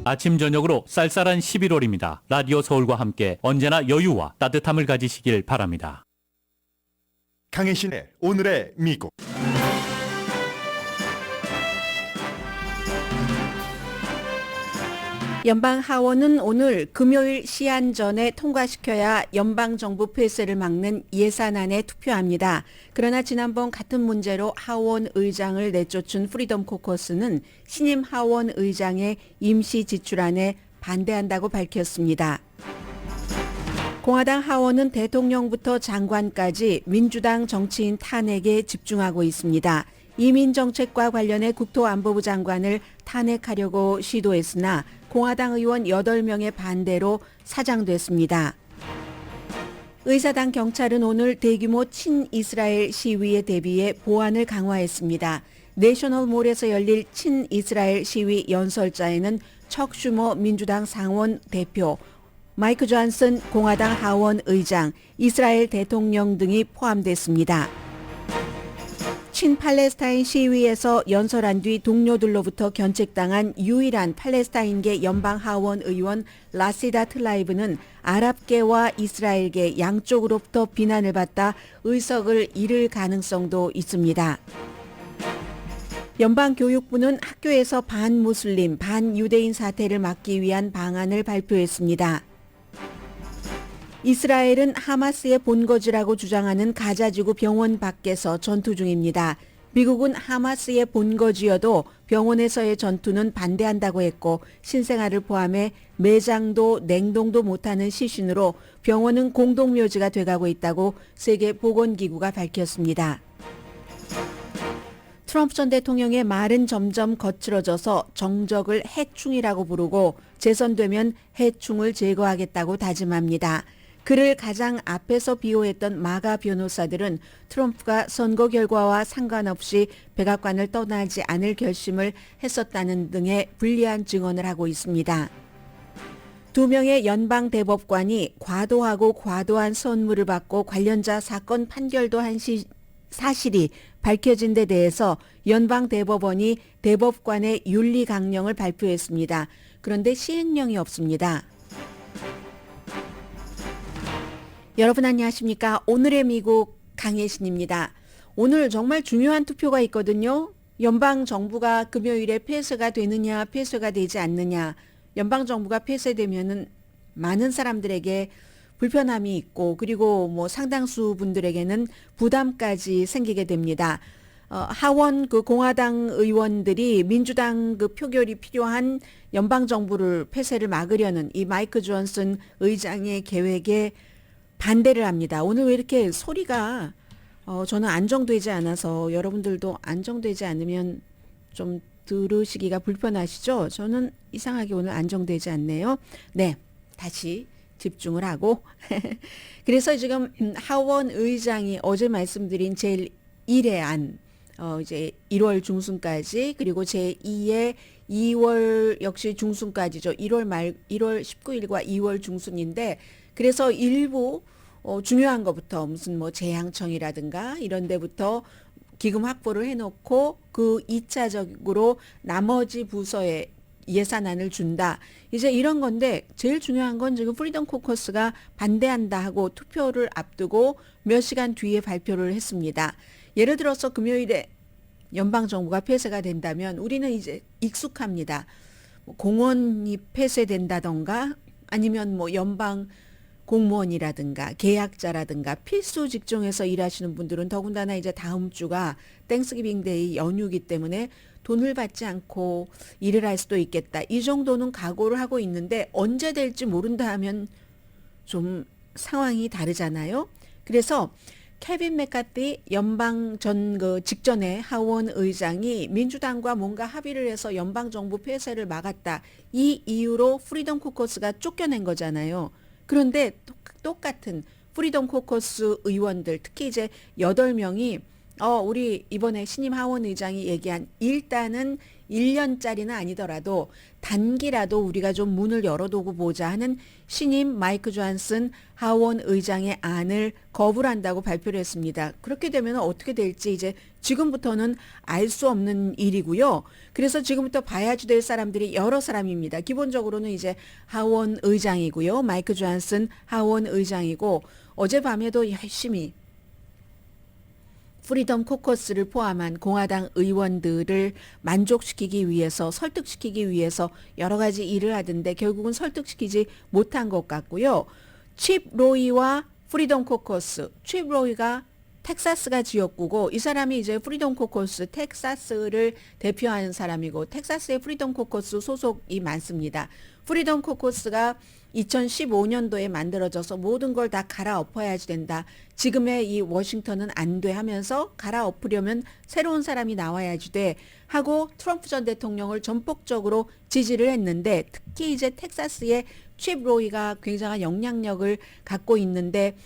아침 저녁으로 쌀쌀한 11월입니다. 라디오 서울과 함께 언제나 여유와 따뜻함을 가지시길 바랍니다. 강혜신의 오늘의 미국. 연방 하원은 오늘 금요일 시한 전에 통과시켜야 연방정부 폐쇄를 막는 예산안에 투표합니다. 그러나 지난번 같은 문제로 하원 의장을 내쫓은 프리덤 코커스는 신임 하원 의장의 임시 지출안에 반대한다고 밝혔습니다. 공화당 하원은 대통령부터 장관까지 민주당 정치인 탄핵에 집중하고 있습니다. 이민정책과 관련해 국토안보부 장관을 탄핵하려고 시도했으나 공화당 의원 8명의 반대로 사장됐습니다. 의사당 경찰은 오늘 대규모 친이스라엘 시위에 대비해 보안을 강화했습니다. 내셔널몰에서 열릴 친이스라엘 시위 연설자에는 척 슈머 민주당 상원 대표, 마이크 존슨 공화당 하원 의장, 이스라엘 대통령 등이 포함됐습니다. 친팔레스타인 시위에서 연설한 뒤 동료들로부터 견책당한 유일한 팔레스타인계 연방 하원 의원 라시다 트라이브는 아랍계와 이스라엘계 양쪽으로부터 비난을 받다 의석을 잃을 가능성도 있습니다. 연방교육부는 학교에서 반무슬림, 반유대인 사태를 막기 위한 방안을 발표했습니다. 이스라엘은 하마스의 본거지라고 주장하는 가자지구 병원 밖에서 전투 중입니다. 미국은 하마스의 본거지여도 병원에서의 전투는 반대한다고 했고 신생아를 포함해 매장도 냉동도 못하는 시신으로 병원은 공동묘지가 돼가고 있다고 세계보건기구가 밝혔습니다. 트럼프 전 대통령의 말은 점점 거칠어져서 정적을 해충이라고 부르고 재선되면 해충을 제거하겠다고 다짐합니다. 그를 가장 앞에서 비호했던 마가 변호사들은 트럼프가 선거 결과와 상관없이 백악관을 떠나지 않을 결심을 했었다는 등의 불리한 증언을 하고 있습니다. 2명의 연방 대법관이 과도하고 과도한 선물을 받고 관련자 사건 판결도 한 사실이 밝혀진 데 대해서 연방 대법원이 대법관의 윤리 강령을 발표했습니다. 그런데 시행령이 없습니다. 여러분 안녕하십니까? 오늘의 미국 강혜신입니다. 오늘 정말 중요한 투표가 있거든요. 연방정부가 금요일에 폐쇄가 되느냐 폐쇄가 되지 않느냐. 연방정부가 폐쇄되면은 많은 사람들에게 불편함이 있고 그리고 상당수 분들에게는 부담까지 생기게 됩니다. 하원 공화당 의원들이 민주당 표결이 필요한 연방정부를 폐쇄를 막으려는 이 마이크 존슨 의장의 계획에 반대를 합니다. 오늘 왜 이렇게 소리가 저는 안정되지 않아서 여러분들도 안정되지 않으면 좀 들으시기가 불편하시죠? 저는 이상하게 오늘 안정되지 않네요. 네, 다시 집중을 하고 그래서 지금 하원 의장이 어제 말씀드린 제1의 안 이제 1월 중순까지 그리고 제2의 2월 역시 중순까지죠. 1월 19일과 2월 중순인데 그래서 일부 중요한 것부터 무슨 재향청이라든가 이런 데부터 기금 확보를 해놓고 그 2차적으로 나머지 부서에 예산안을 준다. 이제 이런 건데 제일 중요한 건 지금 프리덤 코커스가 반대한다 하고 투표를 앞두고 몇 시간 뒤에 발표를 했습니다. 예를 들어서 금요일에 연방정부가 폐쇄가 된다면 우리는 이제 익숙합니다. 공원이 폐쇄된다던가 아니면 연방 공무원이라든가 계약자라든가 필수 직종에서 일하시는 분들은 더군다나 이제 다음 주가 땡스기빙 데이 연휴이기 때문에 돈을 받지 않고 일을 할 수도 있겠다. 이 정도는 각오를 하고 있는데 언제 될지 모른다 하면 좀 상황이 다르잖아요. 그래서 케빈 맥카티 연방 직전에 하원 의장이 민주당과 뭔가 합의를 해서 연방정부 폐쇄를 막았다. 이 이유로 프리덤 코커스가 쫓겨낸 거잖아요. 그런데 똑같은 프리덤 코커스 의원들 특히 이제 8명이 우리 이번에 신임 하원 의장이 얘기한 일단은 1년짜리는 아니더라도 단기라도 우리가 좀 문을 열어두고 보자 하는 신임 마이크 존슨 하원 의장의 안을 거부를 한다고 발표를 했습니다. 그렇게 되면 어떻게 될지 이제 지금부터는 알 수 없는 일이고요. 그래서 지금부터 봐야지 될 사람들이 여러 사람입니다. 기본적으로는 이제 하원 의장이고요. 마이크 존슨 하원 의장이고 어젯밤에도 열심히 프리덤 코커스를 포함한 공화당 의원들을 만족시키기 위해서 설득시키기 위해서 여러 가지 일을 하던데 결국은 설득시키지 못한 것 같고요. 칩 로이와 프리덤 코커스, 칩 로이가 텍사스가 지역구고 이 사람이 이제 프리덤 코커스 텍사스를 대표하는 사람이고 텍사스의 프리덤 코커스 소속이 많습니다. 프리덤 코커스가 2015년도에 만들어져서 모든 걸 다 갈아엎어야지 된다. 지금의 이 워싱턴은 안 돼 하면서 갈아엎으려면 새로운 사람이 나와야지 돼 하고 트럼프 전 대통령을 전폭적으로 지지를 했는데 특히 이제 텍사스의 칩 로이가 굉장한 영향력을 갖고 있는데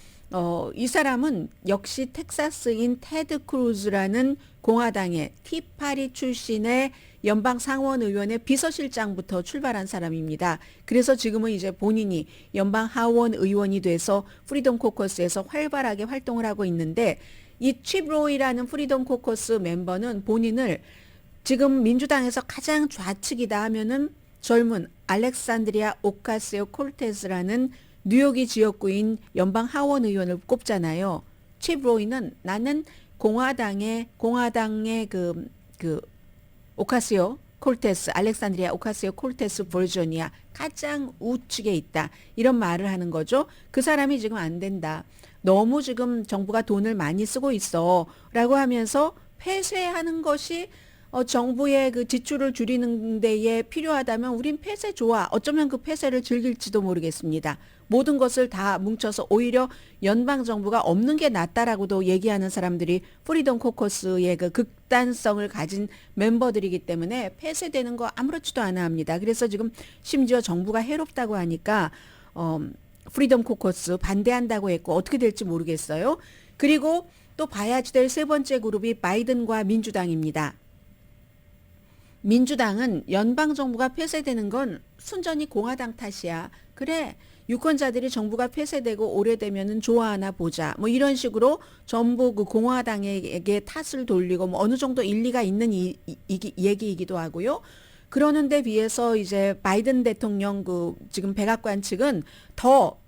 이 사람은 역시 텍사스인 테드 크루즈라는 공화당의 티파리 출신의 연방 상원 의원의 비서실장부터 출발한 사람입니다. 그래서 지금은 이제 본인이 연방 하원 의원이 돼서 프리덤 코커스에서 활발하게 활동을 하고 있는데 이 칩 로이라는 프리덤 코커스 멤버는 본인을 지금 민주당에서 가장 좌측이다 하면은 젊은 알렉산드리아 오카시오 콜테스라는 뉴욕이 지역구인 연방 하원 의원을 꼽잖아요. 칩 로이는 나는 공화당의 그 오카시오 콜테스, 알렉산드리아 오카시오 콜테스 버전이야. 가장 우측에 있다. 이런 말을 하는 거죠. 그 사람이 지금 안 된다. 너무 지금 정부가 돈을 많이 쓰고 있어. 라고 하면서 폐쇄하는 것이 정부의 그 지출을 줄이는 데에 필요하다면 우린 폐쇄 좋아. 어쩌면 그 폐쇄를 즐길지도 모르겠습니다. 모든 것을 다 뭉쳐서 오히려 연방정부가 없는 게 낫다라고도 얘기하는 사람들이 프리덤 코커스의 그 극단성을 가진 멤버들이기 때문에 폐쇄되는 거 아무렇지도 않아 합니다. 그래서 지금 심지어 정부가 해롭다고 하니까 프리덤 코커스 반대한다고 했고 어떻게 될지 모르겠어요. 그리고 또 봐야지 될 세 번째 그룹이 바이든과 민주당입니다. 민주당은 연방정부가 폐쇄되는 건 순전히 공화당 탓이야. 그래. 유권자들이 정부가 폐쇄되고 오래되면은 좋아하나 보자. 뭐 이런 식으로 전부 그 공화당에게 탓을 돌리고 뭐 어느 정도 일리가 있는 얘기이기도 하고요. 그러는 데 비해서 이제 바이든 대통령 그 지금 백악관 측은 더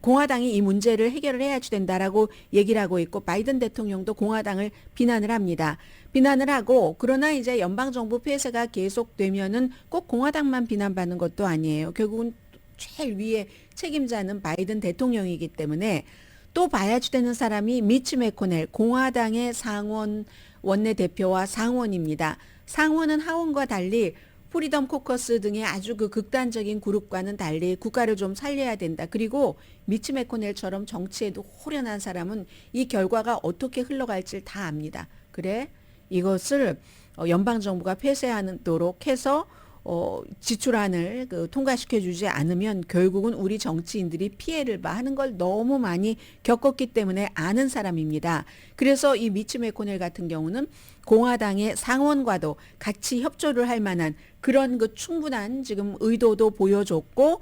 공화당이 이 문제를 해결을 해야지 된다라고 얘기를 하고 있고 바이든 대통령도 공화당을 비난을 합니다. 비난을 하고 그러나 이제 연방정부 폐쇄가 계속되면은 꼭 공화당만 비난받는 것도 아니에요. 결국은 제일 위에 책임자는 바이든 대통령이기 때문에 또 봐야지 되는 사람이 미치 매코넬 공화당의 상원 원내대표와 상원입니다. 상원은 하원과 달리 프리덤 코커스 등의 아주 그 극단적인 그룹과는 달리 국가를 좀 살려야 된다. 그리고 미치 매코넬처럼 정치에도 호련한 사람은 이 결과가 어떻게 흘러갈지 다 압니다. 그래? 이것을 연방정부가 폐쇄하도록 해서 지출안을 통과시켜 주지 않으면 결국은 우리 정치인들이 피해를 하는 걸 너무 많이 겪었기 때문에 아는 사람입니다. 그래서 이 미치 매코넬 같은 경우는 공화당의 상원과도 같이 협조를 할 만한 그런 그 충분한 지금 의도도 보여줬고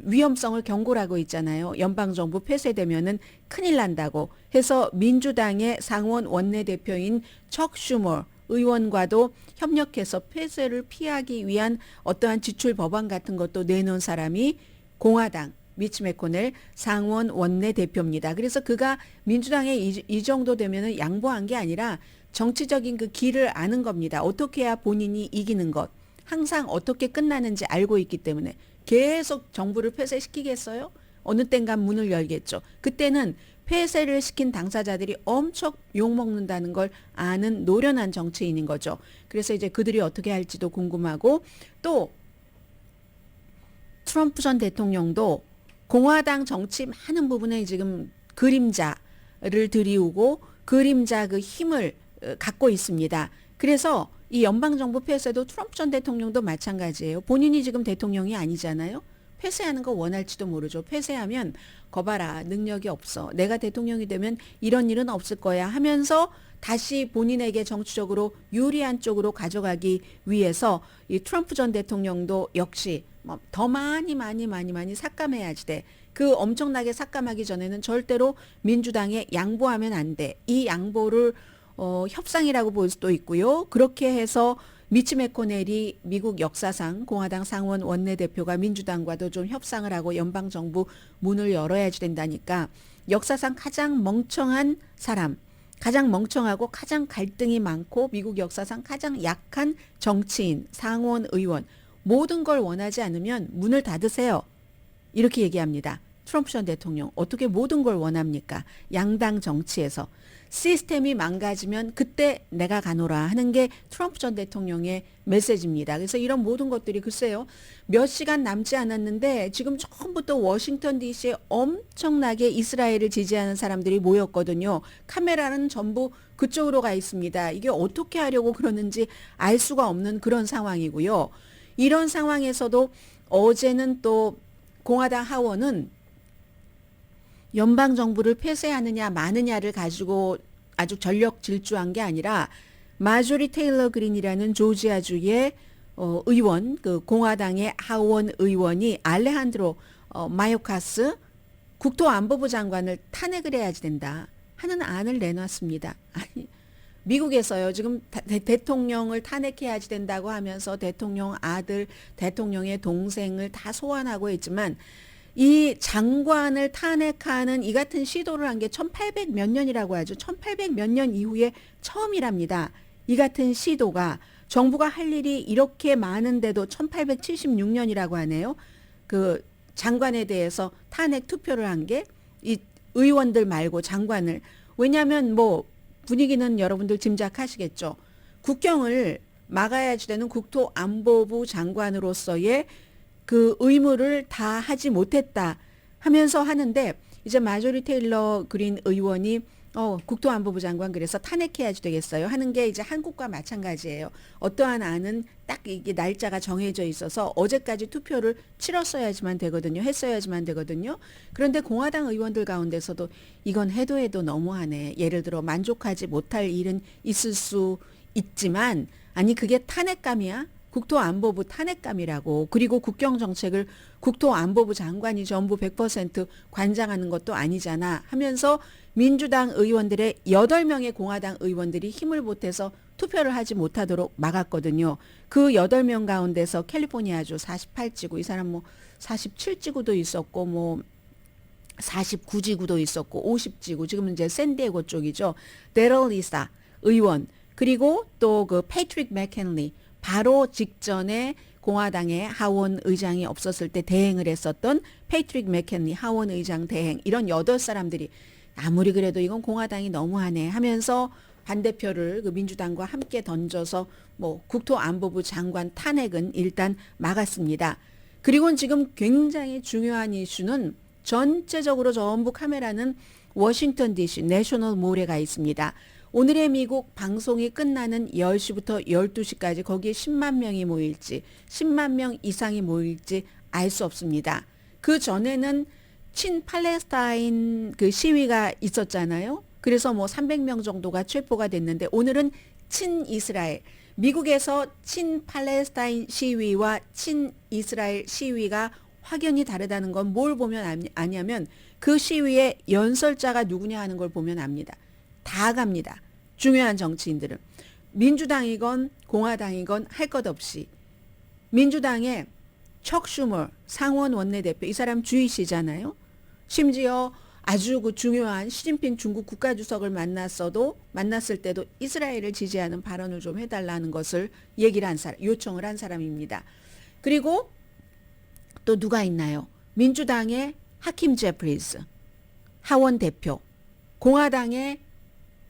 위험성을 경고를 하고 있잖아요. 연방정부 폐쇄되면은 큰일 난다고 해서 민주당의 상원 원내대표인 척 슈머 의원과도 협력해서 폐쇄를 피하기 위한 어떠한 지출 법안 같은 것도 내놓은 사람이 공화당 미치 매코넬 상원 원내대표입니다. 그래서 그가 민주당에 이 정도 되면은 양보한 게 아니라 정치적인 그 길을 아는 겁니다. 어떻게 해야 본인이 이기는 것. 항상 어떻게 끝나는지 알고 있기 때문에 계속 정부를 폐쇄시키겠어요? 어느 땐가 문을 열겠죠. 그때는 폐쇄를 시킨 당사자들이 엄청 욕먹는다는 걸 아는 노련한 정치인인 거죠. 그래서 이제 그들이 어떻게 할지도 궁금하고 또 트럼프 전 대통령도 공화당 정치 많은 부분에 지금 그림자를 들이우고 그림자 그 힘을 갖고 있습니다. 그래서 이 연방정부 폐쇄도 트럼프 전 대통령도 마찬가지예요. 본인이 지금 대통령이 아니잖아요. 폐쇄하는 거 원할지도 모르죠. 폐쇄하면 거봐라 능력이 없어. 내가 대통령이 되면 이런 일은 없을 거야 하면서 다시 본인에게 정치적으로 유리한 쪽으로 가져가기 위해서 이 트럼프 전 대통령도 역시 더 많이 삭감해야지 돼. 그 엄청나게 삭감하기 전에는 절대로 민주당에 양보하면 안 돼. 이 양보를 협상이라고 볼 수도 있고요. 그렇게 해서 미치 매코넬이 미국 역사상 공화당 상원 원내대표가 민주당과도 좀 협상을 하고 연방정부 문을 열어야지 된다니까 역사상 가장 멍청한 사람, 가장 멍청하고 가장 갈등이 많고 미국 역사상 가장 약한 정치인, 상원 의원 모든 걸 원하지 않으면 문을 닫으세요. 이렇게 얘기합니다. 트럼프 전 대통령 어떻게 모든 걸 원합니까? 양당 정치에서. 시스템이 망가지면 그때 내가 가노라 하는 게 트럼프 전 대통령의 메시지입니다. 그래서 이런 모든 것들이 글쎄요. 몇 시간 남지 않았는데 지금 처음부터 워싱턴 DC에 엄청나게 이스라엘을 지지하는 사람들이 모였거든요. 카메라는 전부 그쪽으로 가 있습니다. 이게 어떻게 하려고 그러는지 알 수가 없는 그런 상황이고요. 이런 상황에서도 어제는 또 공화당 하원은 연방정부를 폐쇄하느냐 마느냐를 가지고 아주 전력 질주한 게 아니라 마조리 테일러 그린이라는 조지아주의 의원, 그 공화당의 하원 의원이 알레한드로 마요카스 국토안보부 장관을 탄핵을 해야지 된다 하는 안을 내놨습니다. 아니, 미국에서요 지금 대통령을 탄핵해야지 된다고 하면서 대통령 아들, 대통령의 동생을 다 소환하고 있지만 이 장관을 탄핵하는 이 같은 시도를 한 게 1800 몇 년이라고 하죠. 1800 몇 년 이후에 처음이랍니다. 이 같은 시도가 정부가 할 일이 이렇게 많은데도 1876년이라고 하네요. 그 장관에 대해서 탄핵 투표를 한 게 이 의원들 말고 장관을. 왜냐하면 뭐 분위기는 여러분들 짐작하시겠죠. 국경을 막아야지 되는 국토안보부 장관으로서의 그 의무를 다 하지 못했다 하면서 하는데 이제 마조리 테일러 그린 의원이 국토안보부 장관 그래서 탄핵해야지 되겠어요 하는 게 이제 한국과 마찬가지예요. 어떠한 안은 딱 이게 날짜가 정해져 있어서 어제까지 투표를 치렀어야지만 되거든요. 했어야지만 되거든요. 그런데 공화당 의원들 가운데서도 이건 해도 너무하네. 예를 들어 만족하지 못할 일은 있을 수 있지만 아니 그게 탄핵감이야? 국토안보부 탄핵감이라고. 그리고 국경정책을 국토안보부 장관이 전부 100% 관장하는 것도 아니잖아 하면서 민주당 의원들의 8명의 공화당 의원들이 힘을 보태서 투표를 하지 못하도록 막았거든요. 그 8명 가운데서 캘리포니아주 48지구, 이 사람 뭐 47지구도 있었고 뭐 49지구도 있었고 50지구, 지금은 이제 샌디에고 쪽이죠. 데럴 리사 의원, 그리고 또 그 패트릭 맥켄리, 바로 직전에 공화당의 하원 의장이 없었을 때 대행을 했었던 패트릭 맥켄리 하원 의장 대행, 이런 8사람들이 아무리 그래도 이건 공화당이 너무하네 하면서 반대표를 그 민주당과 함께 던져서 뭐 국토안보부 장관 탄핵은 일단 막았습니다. 그리고 지금 굉장히 중요한 이슈는 전체적으로 전부 카메라는 워싱턴 DC 내셔널 몰에 가 있습니다. 오늘의 미국 방송이 끝나는 10시부터 12시까지 거기에 10만 명이 모일지 10만 명 이상이 모일지 알 수 없습니다. 그 전에는 친 팔레스타인 그 시위가 있었잖아요. 그래서 뭐 300명 정도가 체포가 됐는데 오늘은 친 이스라엘, 미국에서 친 팔레스타인 시위와 친 이스라엘 시위가 확연히 다르다는 건 뭘 보면 아냐면 그 시위의 연설자가 누구냐 하는 걸 보면 압니다. 다 갑니다. 중요한 정치인들은. 민주당이건 공화당이건 할 것 없이. 민주당의 척 슈머 상원 원내대표, 이 사람 주이시잖아요. 심지어 아주 그 중요한 시진핑 중국 국가주석을 만났을 때도 이스라엘을 지지하는 발언을 좀 해달라는 것을 얘기를 한 사람, 요청을 한 사람입니다. 그리고 또 누가 있나요? 민주당의 하킴 제프리스 하원 대표, 공화당의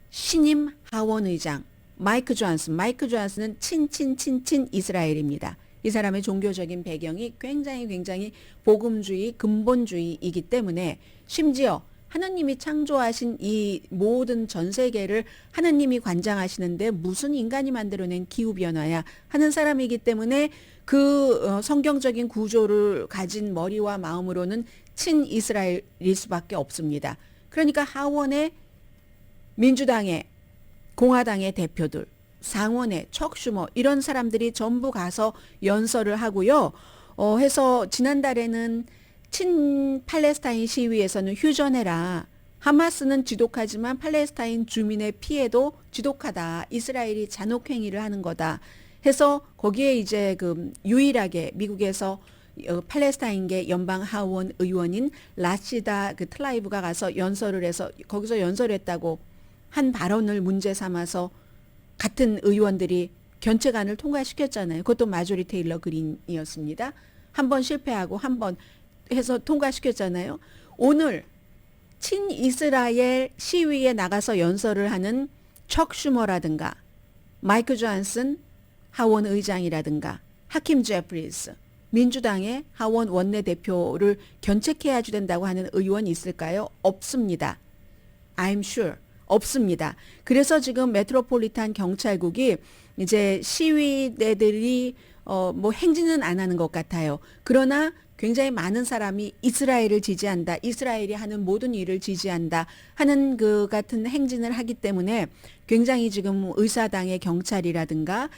신임 하원 의장 마이크 존슨은 친친 이스라엘입니다. 이 사람의 종교적인 배경이 굉장히 복음주의, 근본주의이기 때문에 심지어 하나님이 창조하신 이 모든 전 세계를 하나님이 관장하시는데 무슨 인간이 만들어낸 기후변화야 하는 사람이기 때문에 그 성경적인 구조를 가진 머리와 마음으로는 친이스라엘일 수밖에 없습니다. 그러니까 하원의 민주당의 공화당의 대표들, 상원의 척 슈머 이런 사람들이 전부 가서 연설을 하고요. 해서 지난달에는 친 팔레스타인 시위에서는 휴전해라. 하마스는 지독하지만 팔레스타인 주민의 피해도 지독하다. 이스라엘이 잔혹행위를 하는 거다. 해서 거기에 이제 그 유일하게 미국에서 팔레스타인계 연방 하원 의원인 라시다 그 트라이브가 가서 연설을 해서 거기서 연설했다고 한 발언을 문제 삼아서 같은 의원들이 견체간을 통과시켰잖아요. 그것도 마조리 테일러 그린이었습니다. 한 번 실패하고 한 번 해서 통과시켰잖아요. 오늘 친이스라엘 시위에 나가서 연설을 하는 척 슈머라든가 마이크 존슨 하원 의장이라든가 하킴 제프리스 민주당의 하원 원내대표를 견책해야 된다고 하는 의원이 있을까요? 없습니다. I'm sure. 없습니다. 그래서 지금 메트로폴리탄 경찰국이 이제 시위대들이 뭐 행진은 안 하는 것 같아요. 그러나 굉장히 많은 사람이 이스라엘을 지지한다. 이스라엘이 하는 모든 일을 지지한다. 하는 그 같은 행진을 하기 때문에 굉장히 지금 의사당의 경찰이라든가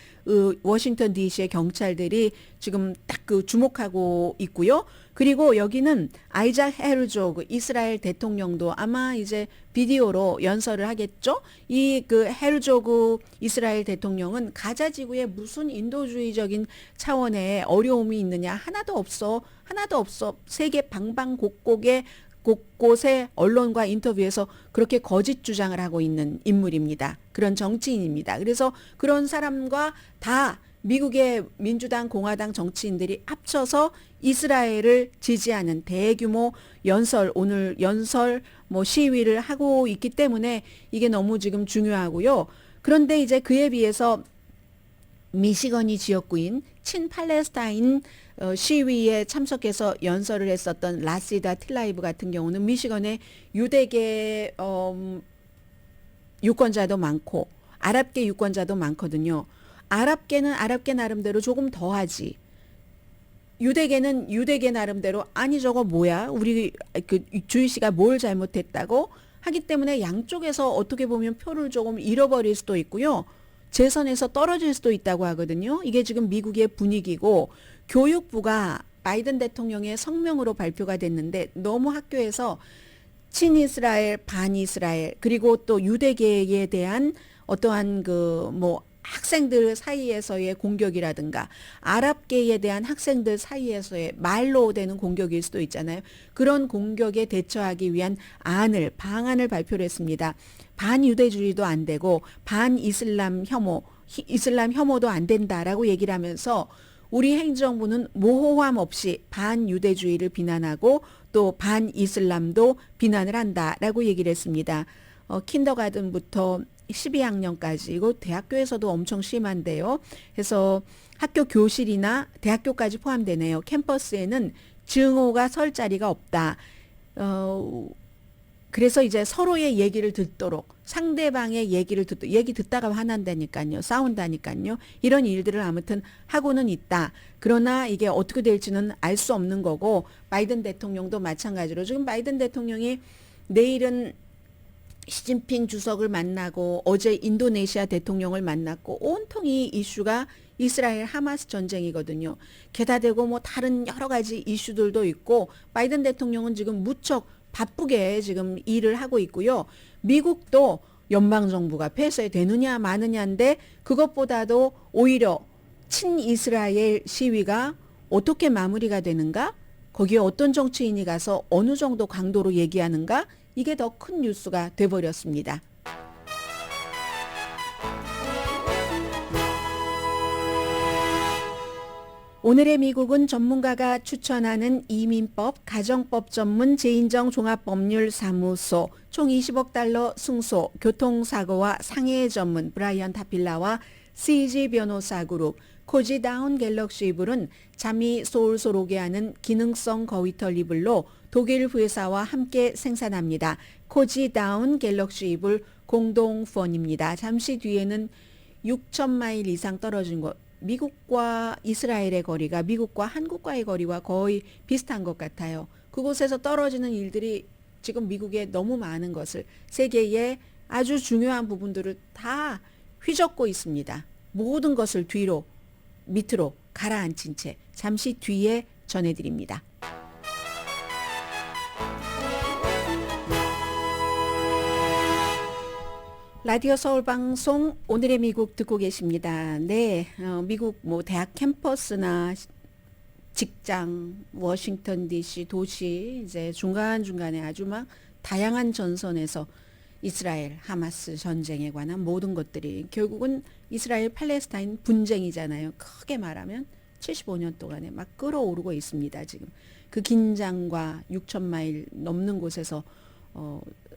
워싱턴 DC의 경찰들이 지금 딱 그 주목하고 있고요. 그리고 여기는 아이작 헤르조그 이스라엘 대통령도 아마 이제 비디오로 연설을 하겠죠. 이 그 헤르조그 이스라엘 대통령은 가자 지구에 무슨 인도주의적인 차원의 어려움이 있느냐 하나도 없어. 하나도 없어. 세계 방방곡곡에 곳곳에 언론과 인터뷰에서 그렇게 거짓 주장을 하고 있는 인물입니다. 그런 정치인입니다. 그래서 그런 사람과 다 미국의 민주당, 공화당 정치인들이 합쳐서 이스라엘을 지지하는 대규모 오늘 연설 시위를 하고 있기 때문에 이게 너무 지금 중요하고요. 그런데 이제 그에 비해서 미시건이 지역구인 친팔레스타인 시위에 참석해서 연설을 했었던 라시다 틸라이브 같은 경우는 미시건에 유대계 유권자도 많고 아랍계 유권자도 많거든요. 아랍계는 아랍계 나름대로 조금 더하지. 유대계는 유대계 나름대로 아니 저거 뭐야? 우리 그 주이씨가 뭘 잘못했다고 하기 때문에 양쪽에서 어떻게 보면 표를 조금 잃어버릴 수도 있고요. 재선에서 떨어질 수도 있다고 하거든요. 이게 지금 미국의 분위기고 교육부가 바이든 대통령의 성명으로 발표가 됐는데 너무 학교에서 친이스라엘, 반이스라엘 그리고 또 유대계에 대한 어떠한 학생들 사이에서의 공격이라든가 아랍계에 대한 학생들 사이에서의 말로 되는 공격일 수도 있잖아요. 그런 공격에 대처하기 위한 방안을 발표를 했습니다. 반유대주의도 안 되고 반이슬람 혐오도 안 된다라고 얘기를 하면서 우리 행정부는 모호함 없이 반유대주의를 비난하고 또 반이슬람도 비난을 한다라고 얘기를 했습니다. 킨더가든부터 12학년까지 이거 대학교에서도 엄청 심한데요. 그래서 학교 교실이나 대학교까지 포함되네요. 캠퍼스에는 증오가 설 자리가 없다. 그래서 이제 서로의 얘기를 듣도록 상대방의 얘기 듣다가 화난다니까요. 싸운다니까요. 이런 일들을 아무튼 하고는 있다. 그러나 이게 어떻게 될지는 알 수 없는 거고 바이든 대통령도 마찬가지로 지금 바이든 대통령이 내일은 시진핑 주석을 만나고 어제 인도네시아 대통령을 만났고 온통 이 이슈가 이스라엘 하마스 전쟁이거든요. 게다 대고 다른 여러 가지 이슈들도 있고 바이든 대통령은 지금 무척 바쁘게 지금 일을 하고 있고요. 미국도 연방정부가 폐쇄되느냐 마느냐인데 그것보다도 오히려 친이스라엘 시위가 어떻게 마무리가 되는가? 거기에 어떤 정치인이 가서 어느 정도 강도로 얘기하는가? 이게 더 큰 뉴스가 돼버렸습니다. 오늘의 미국은 전문가가 추천하는 이민법, 가정법 전문 재인정 종합법률사무소, 총 20억 달러 승소, 교통사고와 상해 전문 브라이언 타필라와 CG 변호사 그룹, 코지다운 갤럭시 이불은 잠이 솔솔 오게 하는 기능성 거위털 이불로 독일 회사와 함께 생산합니다. 코지다운 갤럭시 이블 공동폰입니다. 잠시 뒤에는 6천 마일 이상 떨어진 곳, 미국과 이스라엘의 거리가 미국과 한국과의 거리와 거의 비슷한 것 같아요. 그곳에서 떨어지는 일들이 지금 미국에 너무 많은 것을, 세계의 아주 중요한 부분들을 다 휘젓고 있습니다. 모든 것을 뒤로 밑으로 가라앉힌 채 잠시 뒤에 전해드립니다. 라디오 서울 방송 오늘의 미국 듣고 계십니다. 네, 미국 뭐 대학 캠퍼스나 직장, 워싱턴 DC 도시 이제 중간중간에 아주 막 다양한 전선에서 이스라엘 하마스 전쟁에 관한 모든 것들이 결국은 이스라엘 팔레스타인 분쟁이잖아요. 크게 말하면 75년 동안에 막 끌어오르고 있습니다. 지금 그 긴장과 6천 마일 넘는 곳에서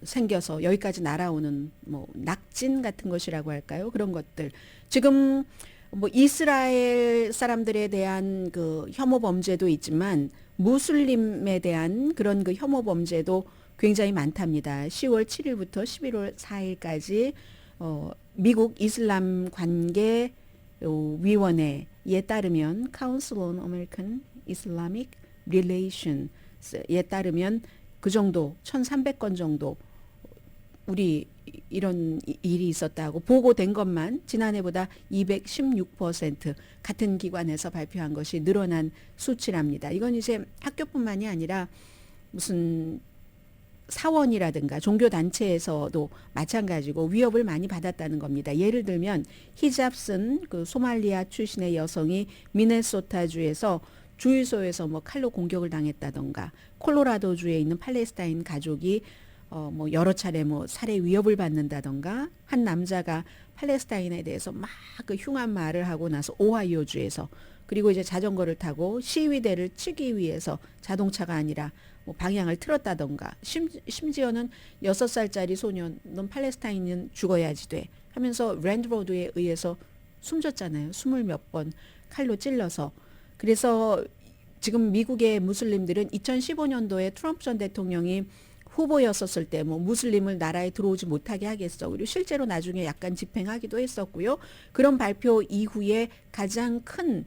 생겨서 여기까지 날아오는 뭐 낙진 같은 것이라고 할까요? 그런 것들. 지금 뭐 이스라엘 사람들에 대한 그 혐오 범죄도 있지만 무슬림에 대한 그런 그 혐오 범죄도 굉장히 많답니다. 10월 7일부터 11월 4일까지 미국 이슬람 관계 위원회에 따르면 Council on American Islamic Relations에 따르면 그 정도 1,300건 정도 우리 이런 일이 있었다고 보고된 것만 지난해보다 216% 같은 기관에서 발표한 것이 늘어난 수치랍니다. 이건 이제 학교뿐만이 아니라 무슨 사원이라든가 종교단체에서도 마찬가지고 위협을 많이 받았다는 겁니다. 예를 들면 히잡 쓴 그 소말리아 출신의 여성이 미네소타주에서 주유소에서 뭐 칼로 공격을 당했다던가, 콜로라도주에 있는 팔레스타인 가족이 뭐 여러 차례 뭐 살해 위협을 받는다던가, 한 남자가 팔레스타인에 대해서 막 그 흉한 말을 하고 나서 오하이오주에서, 그리고 이제 자전거를 타고 시위대를 치기 위해서 자동차가 아니라 뭐 방향을 틀었다던가, 심지어는 6살짜리 소년 넌 팔레스타인은 죽어야지 돼 하면서 랜드로드에 의해서 숨졌잖아요. 20몇 번 칼로 찔러서. 그래서 지금 미국의 무슬림들은 2015년도에 트럼프 전 대통령이 후보였었을 때 뭐 무슬림을 나라에 들어오지 못하게 하겠어. 그리고 실제로 나중에 약간 집행하기도 했었고요. 그런 발표 이후에 가장 큰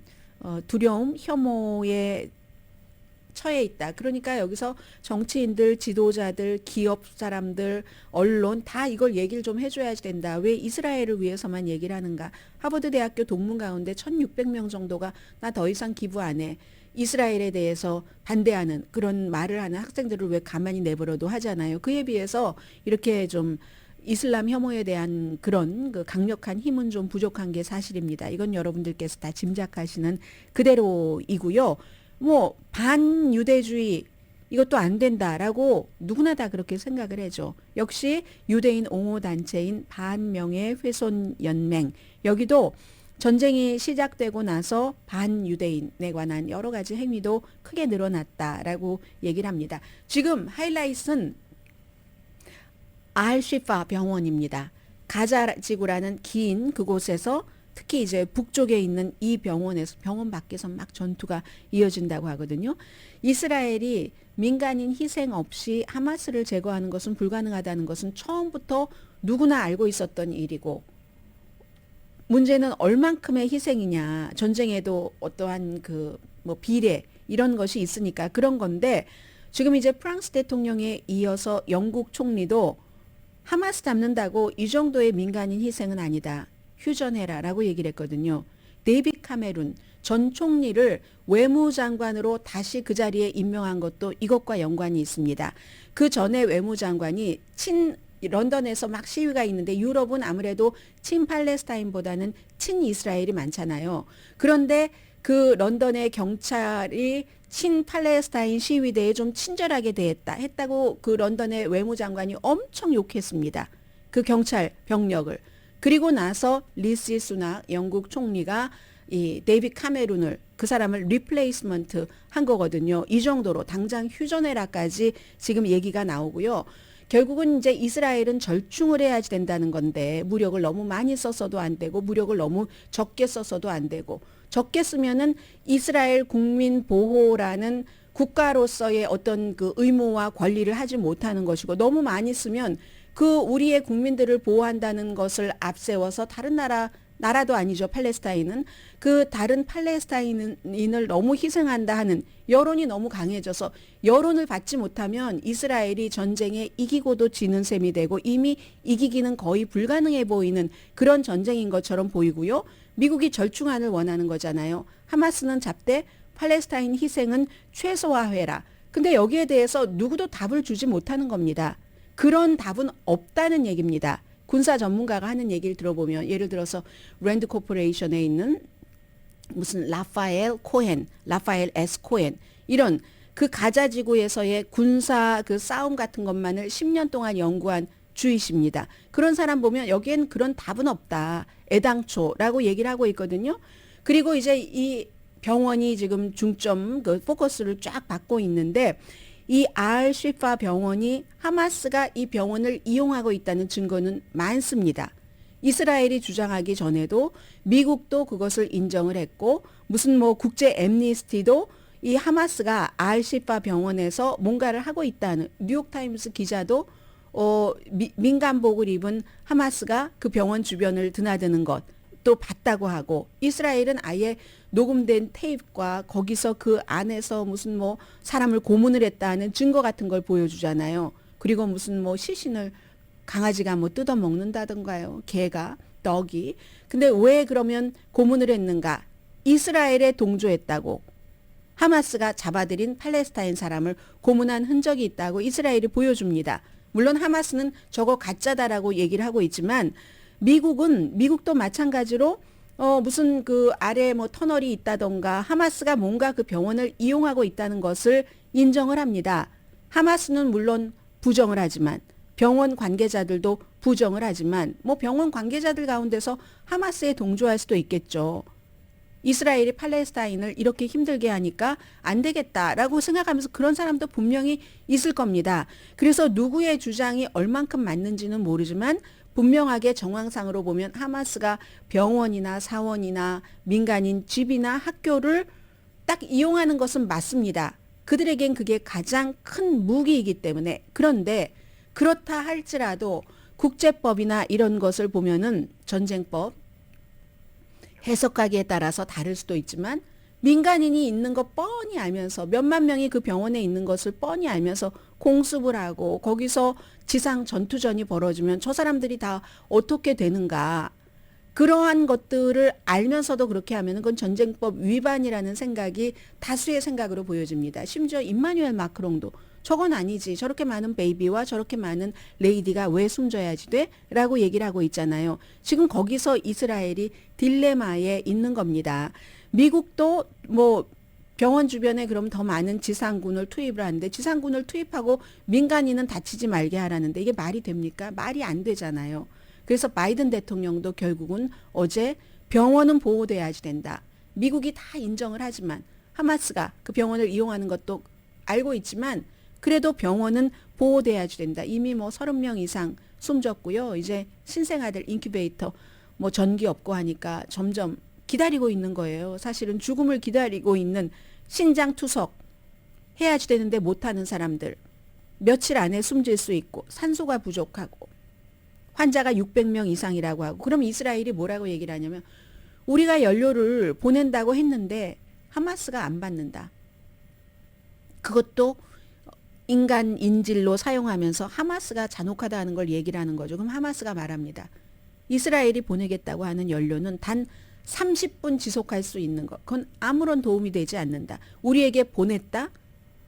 두려움, 혐오에 처해 있다. 그러니까 여기서 정치인들, 지도자들, 기업 사람들, 언론 다 이걸 얘기를 좀 해줘야 된다. 왜 이스라엘을 위해서만 얘기를 하는가. 하버드 대학교 동문 가운데 1,600명 정도가 나 더 이상 기부 안 해. 이스라엘에 대해서 반대하는 그런 말을 하는 학생들을 왜 가만히 내버려도 하잖아요. 그에 비해서 이렇게 좀 이슬람 혐오에 대한 그런 그 강력한 힘은 좀 부족한 게 사실입니다. 이건 여러분들께서 다 짐작하시는 그대로이고요. 뭐 반유대주의 이것도 안 된다라고 누구나 다 그렇게 생각을 해죠. 역시 유대인 옹호단체인 반명예훼손연맹, 여기도 전쟁이 시작되고 나서 반유대인에 관한 여러 가지 행위도 크게 늘어났다라고 얘기를 합니다. 지금 하이라이트는 알시파 병원입니다. 가자 지구라는 긴 그곳에서 특히 이제 북쪽에 있는 이 병원에서, 병원 밖에서 막 전투가 이어진다고 하거든요. 이스라엘이 민간인 희생 없이 하마스를 제거하는 것은 불가능하다는 것은 처음부터 누구나 알고 있었던 일이고, 문제는 얼만큼의 희생이냐, 전쟁에도 어떠한 그 뭐 비례 이런 것이 있으니까 그런 건데, 지금 이제 프랑스 대통령에 이어서 영국 총리도 하마스 잡는다고 이 정도의 민간인 희생은 아니다. 휴전해라라고 얘기를 했거든요. 데이빗 카메룬 전 총리를 외무장관으로 다시 그 자리에 임명한 것도 이것과 연관이 있습니다. 그 전에 외무장관이 런던에서 막 시위가 있는데 유럽은 아무래도 친팔레스타인보다는 친이스라엘이 많잖아요. 그런데 그 런던의 경찰이 친팔레스타인 시위대에 좀 친절하게 했다고 그 런던의 외무장관이 엄청 욕했습니다. 그 경찰 병력을. 그리고 나서 리시 수낙 영국 총리가 이 데이빗 카메룬을, 그 사람을 리플레이스먼트 한 거거든요. 이 정도로 당장 휴전해라까지 지금 얘기가 나오고요. 결국은 이제 이스라엘은 절충을 해야지 된다는 건데, 무력을 너무 많이 써서도 안 되고 무력을 너무 적게 써서도 안 되고, 적게 쓰면은 이스라엘 국민 보호라는 국가로서의 어떤 그 의무와 권리를 하지 못하는 것이고 너무 많이 쓰면 그 우리의 국민들을 보호한다는 것을 앞세워서 다른 나라도 아니죠. 팔레스타인은 그 다른 팔레스타인인을 너무 희생한다 하는 여론이 너무 강해져서 여론을 받지 못하면 이스라엘이 전쟁에 이기고도 지는 셈이 되고 이미 이기기는 거의 불가능해 보이는 그런 전쟁인 것처럼 보이고요. 미국이 절충안을 원하는 거잖아요. 하마스는 잡되 팔레스타인 희생은 최소화해라. 근데 여기에 대해서 누구도 답을 주지 못하는 겁니다. 그런 답은 없다는 얘기입니다. 군사 전문가가 하는 얘기를 들어보면 예를 들어서 랜드 코퍼레이션에 있는 무슨 라파엘 S 코헨 이런 그 가자 지구에서의 군사 그 싸움 같은 것만을 10년 동안 연구한 주이십니다. 그런 사람 보면 여기엔 그런 답은 없다. 애당초라고 얘기를 하고 있거든요. 그리고 이제 이 병원이 지금 중점 그 포커스를 쫙 받고 있는데 이 알시파 병원이 하마스가 이 병원을 이용하고 있다는 증거는 많습니다. 이스라엘이 주장하기 전에도 미국도 그것을 인정을 했고 무슨 뭐 국제 엠니스티도 이 하마스가 알시파 병원에서 뭔가를 하고 있다는 뉴욕타임스 기자도 민간복을 입은 하마스가 그 병원 주변을 드나드는 것 또 봤다고 하고 이스라엘은 아예 녹음된 테이프과 거기서 그 안에서 무슨 뭐 사람을 고문을 했다는 증거 같은 걸 보여주잖아요. 그리고 무슨 뭐 시신을 강아지가 뭐 뜯어 먹는다던가요. 개가, 떡이. 근데 왜 그러면 고문을 했는가? 이스라엘에 동조했다고. 하마스가 잡아들인 팔레스타인 사람을 고문한 흔적이 있다고 이스라엘이 보여줍니다. 물론 하마스는 저거 가짜다라고 얘기를 하고 있지만 미국도 마찬가지로 무슨 그 아래 뭐 터널이 있다던가 하마스가 뭔가 그 병원을 이용하고 있다는 것을 인정을 합니다. 하마스는 물론 부정을 하지만 병원 관계자들도 부정을 하지만 뭐 병원 관계자들 가운데서 하마스에 동조할 수도 있겠죠. 이스라엘이 팔레스타인을 이렇게 힘들게 하니까 안 되겠다라고 생각하면서 그런 사람도 분명히 있을 겁니다. 그래서 누구의 주장이 얼만큼 맞는지는 모르지만 분명하게 정황상으로 보면 하마스가 병원이나 사원이나 민간인 집이나 학교를 딱 이용하는 것은 맞습니다. 그들에겐 그게 가장 큰 무기이기 때문에. 그런데 그렇다 할지라도 국제법이나 이런 것을 보면은 전쟁법 해석하기에 따라서 다를 수도 있지만 민간인이 있는 거 뻔히 알면서 몇만 명이 그 병원에 있는 것을 뻔히 알면서 공습을 하고 거기서 지상 전투전이 벌어지면 저 사람들이 다 어떻게 되는가. 그러한 것들을 알면서도 그렇게 하면 그건 전쟁법 위반이라는 생각이 다수의 생각으로 보여집니다. 심지어 임마누엘 마크롱도 저건 아니지. 저렇게 많은 베이비와 저렇게 많은 레이디가 왜 숨져야지 돼? 라고 얘기를 하고 있잖아요. 지금 거기서 이스라엘이 딜레마에 있는 겁니다. 미국도 뭐 병원 주변에 그럼 더 많은 지상군을 투입을 하는데 지상군을 투입하고 민간인은 다치지 말게 하라는데 이게 말이 됩니까? 말이 안 되잖아요. 그래서 바이든 대통령도 결국은 어제 병원은 보호돼야지 된다. 미국이 다 인정을 하지만 하마스가 그 병원을 이용하는 것도 알고 있지만 그래도 병원은 보호돼야지 된다. 이미 뭐 30명 이상 숨졌고요. 이제 신생아들 인큐베이터 뭐 전기 없고 하니까 점점 기다리고 있는 거예요. 사실은 죽음을 기다리고 있는 신장투석 해야지 되는데 못하는 사람들 며칠 안에 숨질 수 있고 산소가 부족하고 환자가 600명 이상이라고 하고 그럼 이스라엘이 뭐라고 얘기를 하냐면 우리가 연료를 보낸다고 했는데 하마스가 안 받는다. 그것도 인간 인질로 사용하면서 하마스가 잔혹하다 하는 걸 얘기를 하는 거죠. 그럼 하마스가 말합니다. 이스라엘이 보내겠다고 하는 연료는 단 30분 지속할 수 있는 것. 그건 아무런 도움이 되지 않는다. 우리에게 보냈다.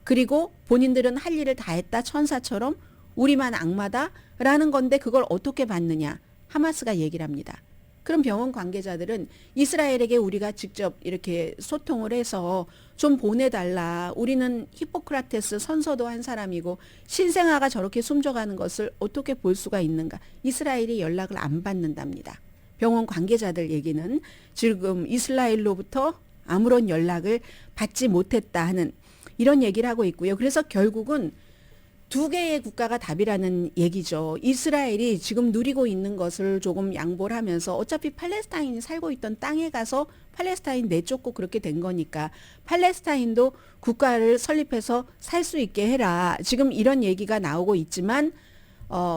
그리고 본인들은 할 일을 다 했다. 천사처럼 우리만 악마다라는 건데 그걸 어떻게 받느냐. 하마스가 얘기를 합니다. 그럼 병원 관계자들은 이스라엘에게 우리가 직접 이렇게 소통을 해서 좀 보내달라. 우리는 히포크라테스 선서도 한 사람이고 신생아가 저렇게 숨져가는 것을 어떻게 볼 수가 있는가. 이스라엘이 연락을 안 받는답니다. 병원 관계자들 얘기는 지금 이스라엘로부터 아무런 연락을 받지 못했다 하는 이런 얘기를 하고 있고요. 그래서 결국은 두 개의 국가가 답이라는 얘기죠. 이스라엘이 지금 누리고 있는 것을 조금 양보를 하면서 어차피 팔레스타인이 살고 있던 땅에 가서 팔레스타인 내쫓고 그렇게 된 거니까 팔레스타인도 국가를 설립해서 살 수 있게 해라. 지금 이런 얘기가 나오고 있지만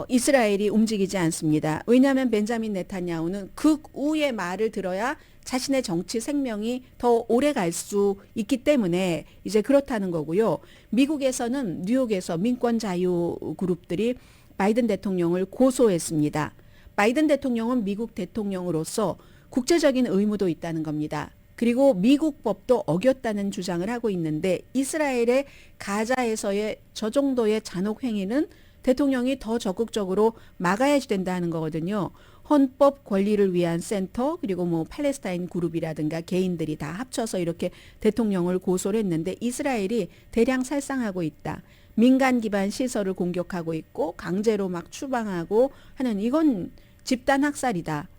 이스라엘이 움직이지 않습니다. 왜냐하면 벤자민 네타냐후는 극우의 말을 들어야 자신의 정치 생명이 더 오래 갈 수 있기 때문에 이제 그렇다는 거고요. 미국에서는 뉴욕에서 민권 자유 그룹들이 바이든 대통령을 고소했습니다. 바이든 대통령은 미국 대통령으로서 국제적인 의무도 있다는 겁니다. 그리고 미국 법도 어겼다는 주장을 하고 있는데 이스라엘의 가자에서의 저 정도의 잔혹 행위는 대통령이 더 적극적으로 막아야 된다는 거거든요. 헌법 권리를 위한 센터 그리고 뭐 팔레스타인 그룹이라든가 개인들이 다 합쳐서 이렇게 대통령을 고소를 했는데 이스라엘이 대량 살상하고 있다. 민간 기반 시설을 공격하고 있고 강제로 막 추방하고 하는 이건 집단 학살이다.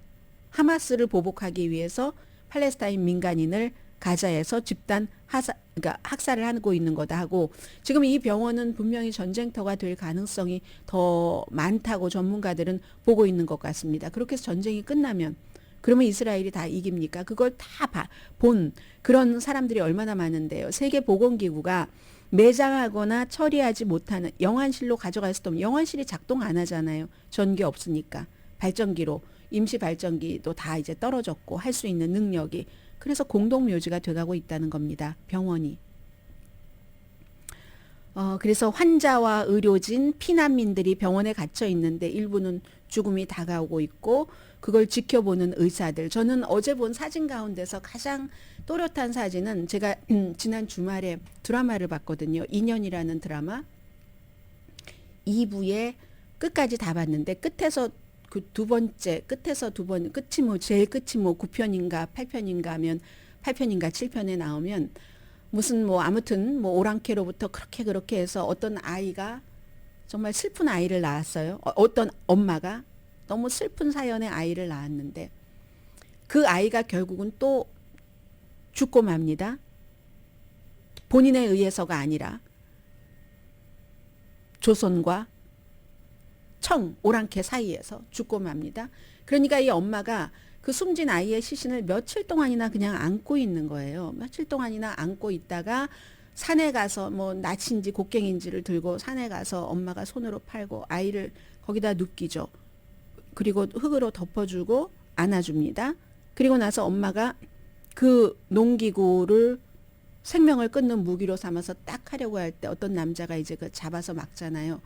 하마스를 보복하기 위해서 팔레스타인 민간인을 가자에서 집단 그러니까 학살을 하고 있는 거다 하고 지금 이 병원은 분명히 전쟁터가 될 가능성이 더 많다고 전문가들은 보고 있는 것 같습니다. 그렇게 해서 전쟁이 끝나면 그러면 이스라엘이 다 이깁니까? 그걸 다 본 그런 사람들이 얼마나 많은데요. 세계보건기구가 매장하거나 처리하지 못하는 영안실로 가져갈 수도 없는 영안실이 작동 안 하잖아요. 전기 없으니까 발전기로 임시 발전기도 다 이제 떨어졌고 할 수 있는 능력이 그래서 공동묘지가 돼가고 있다는 겁니다. 병원이. 그래서 환자와 의료진, 피난민들이 병원에 갇혀 있는데 일부는 죽음이 다가오고 있고 그걸 지켜보는 의사들. 저는 어제 본 사진 가운데서 가장 또렷한 사진은 제가 지난 주말에 드라마를 봤거든요. 인연이라는 드라마. 2부에 끝까지 다 봤는데 끝에서 그 두 번째 끝에서 두 번 끝이 뭐 제일 끝이 뭐 9편인가 8편인가 하면 8편인가 7편에 나오면 무슨 뭐 아무튼 뭐 오랑캐로부터 그렇게 해서 어떤 아이가 정말 슬픈 아이를 낳았어요. 어떤 엄마가 너무 슬픈 사연의 아이를 낳았는데 그 아이가 결국은 또 죽고 맙니다. 본인에 의해서가 아니라 조선과 오랑캐 사이에서 죽고 맙니다. 그러니까 이 엄마가 그 숨진 아이의 시신을 며칠 동안이나 그냥 안고 있는 거예요. 며칠 동안이나 안고 있다가 산에 가서 뭐 낯인지 곡괭인지를 들고 산에 가서 엄마가 손으로 팔고 아이를 거기다 눕기죠. 그리고 흙으로 덮어주고 안아줍니다. 그리고 나서 엄마가 그 농기구를 생명을 끊는 무기로 삼아서 딱 하려고 할 때 어떤 남자가 이제 그 잡아서 막잖아요.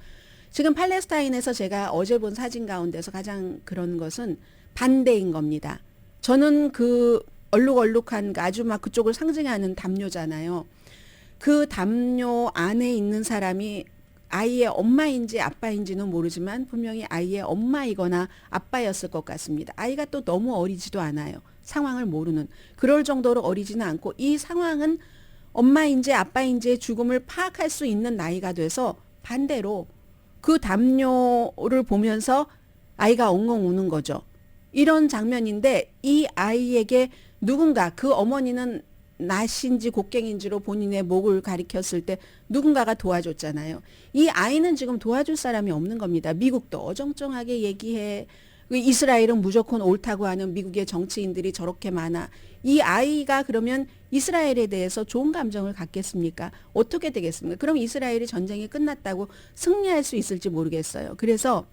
지금 팔레스타인에서 제가 어제 본 사진 가운데서 가장 그런 것은 반대인 겁니다. 저는 그 얼룩얼룩한 아주 막 그쪽을 상징하는 담요잖아요. 그 담요 안에 있는 사람이 아이의 엄마인지 아빠인지는 모르지만 분명히 아이의 엄마이거나 아빠였을 것 같습니다. 아이가 또 너무 어리지도 않아요. 상황을 모르는. 그럴 정도로 어리지는 않고 이 상황은 엄마인지 아빠인지의 죽음을 파악할 수 있는 나이가 돼서 반대로 그 담요를 보면서 아이가 엉엉 우는 거죠. 이런 장면인데 이 아이에게 누군가 그 어머니는 낫인지 곡괭인지로 본인의 목을 가리켰을 때 누군가가 도와줬잖아요. 이 아이는 지금 도와줄 사람이 없는 겁니다. 미국도 어정쩡하게 얘기해. 이스라엘은 무조건 옳다고 하는 미국의 정치인들이 저렇게 많아. 이 아이가 그러면 이스라엘에 대해서 좋은 감정을 갖겠습니까? 어떻게 되겠습니까? 그럼 이스라엘이 전쟁이 끝났다고 승리할 수 있을지 모르겠어요. 그래서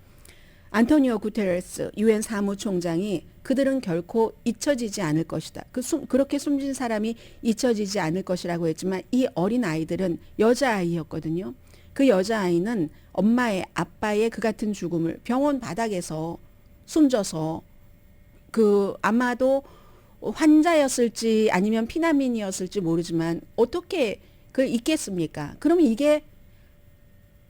안토니오 구테레스 유엔 사무총장이 그들은 결코 잊혀지지 않을 것이다. 그렇게 숨진 사람이 잊혀지지 않을 것이라고 했지만 이 어린 아이들은 여자아이였거든요. 그 여자아이는 엄마의 아빠의 그 같은 죽음을 병원 바닥에서 숨져서 그 아마도 환자였을지 아니면 피난민이었을지 모르지만 어떻게 그걸 잊겠습니까? 그러면 이게